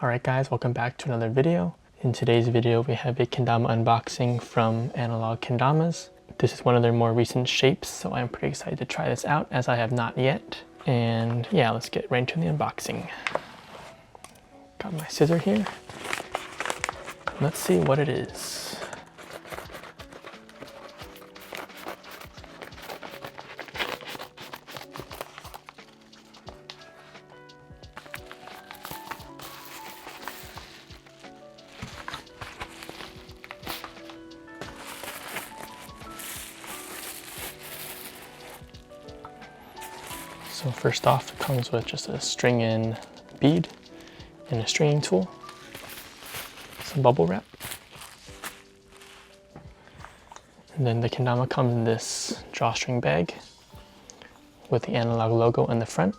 Alright guys, welcome back to another video. In today's video we have a kendama unboxing from Analog Kendamas. This is one of their more recent shapes, so I'm pretty excited to try this out as I have not yet. And yeah, let's get right into the unboxing. Got my scissor here. Let's see what it is. So first off, it comes with just a string and bead and a stringing tool, some bubble wrap. And then the kendama comes in this drawstring bag with the Analog logo in the front.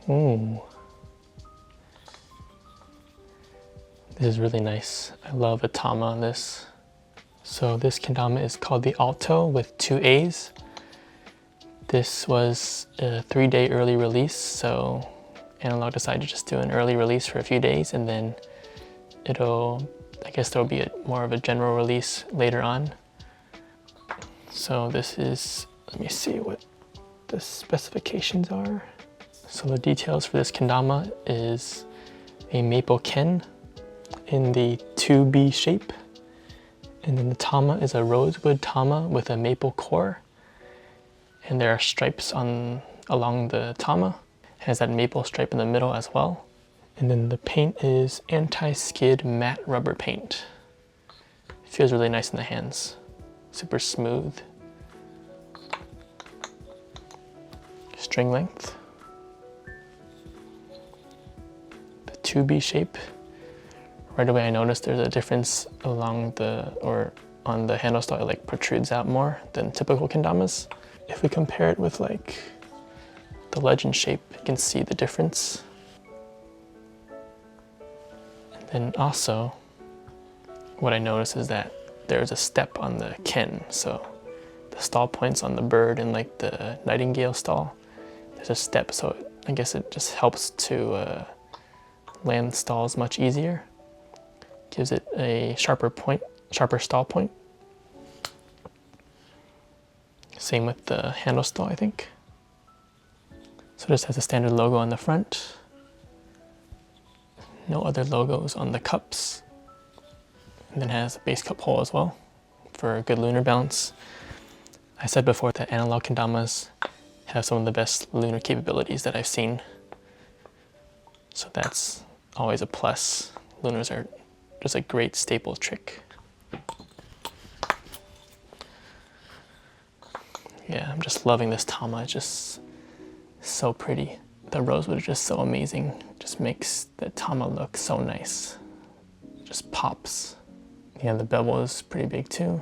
Ooh. This is really nice. I love the tama on this. So this kendama is called the Aalto with 2 A's. This was a 3-day early release, so Analog decided to just do an early release for a few days, and then I guess there'll be more of a general release later on. So this is, let me see what the specifications are. So the details for this kendama is a maple ken in the 2B shape. And then the tama is a rosewood tama with a maple core. And there are stripes along the tama. It has that maple stripe in the middle as well. And then the paint is anti-skid matte rubber paint. It feels really nice in the hands. Super smooth. String length. The 2B shape. Right away I noticed there's a difference along on the handle style. It like protrudes out more than typical kendamas. If we compare it with like the legend shape, you can see the difference. And then also, what I noticed is that there's a step on the ken. So the stall points on the bird and like the nightingale stall, there's a step. So I guess it just helps to land stalls much easier. Gives it a sharper stall point. Same with the handle stall, I think. So this has a standard logo on the front. No other logos on the cups. And then has a base cup hole as well for a good lunar balance. I said before that Analog kendamas have some of the best lunar capabilities that I've seen. So that's always a plus. Lunars are just a great staple trick. Yeah, I'm just loving this tama. It's just so pretty. The rosewood is just so amazing. Just makes the tama look so nice. Just pops. Yeah, the bevel is pretty big too.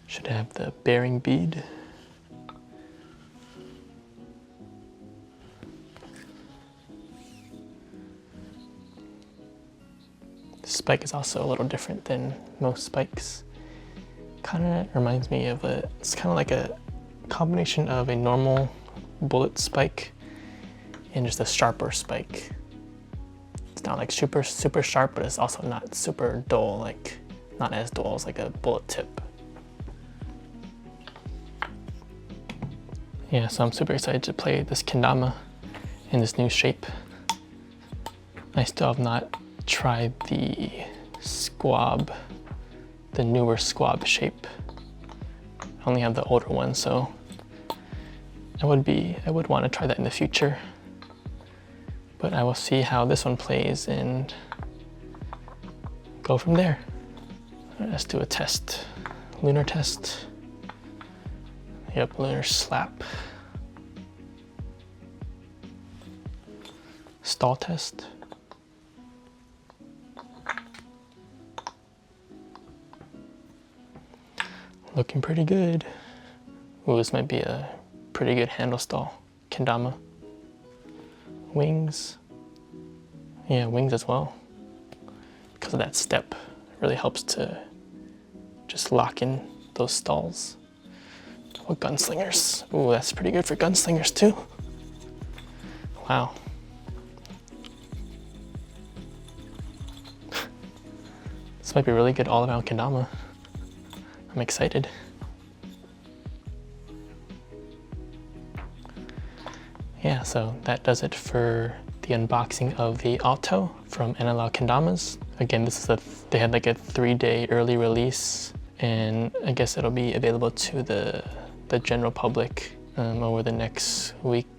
Should have the bearing bead. The spike is also a little different than most spikes. Kind of reminds me of it's kind of like a combination of a normal bullet spike and just a sharper spike. It's not like super sharp, but it's also not super dull, like not as dull as like a bullet tip. Yeah, so I'm super excited to play this kendama in this new shape. I still have not tried the squab, the newer squab shape. I only have the older one, so I would want to try that in the future. But I will see how this one plays and go from there. Let's do a test. Lunar test. Yep, lunar slap. Stall test. Looking pretty good. Ooh, this might be a pretty good handle stall. Kendama. Wings. Yeah, wings as well. Because of that step, it really helps to just lock in those stalls. What gunslingers? Ooh, that's pretty good for gunslingers too. Wow. This might be really good all around kendama. I'm excited. Yeah, so that does it for the unboxing of the Aalto from Analog Kendamas. Again, this is they had like a 3-day early release, and I guess it'll be available to the general public over the next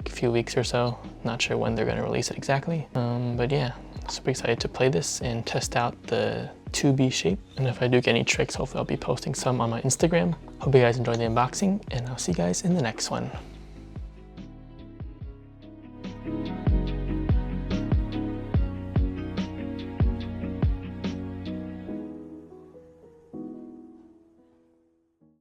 few weeks or so. Not sure when they're gonna release it exactly. But yeah, super excited to play this and test out the 2B shape. And if I do get any tricks, hopefully I'll be posting some on my Instagram. Hope you guys enjoyed the unboxing, and I'll see you guys in the next one.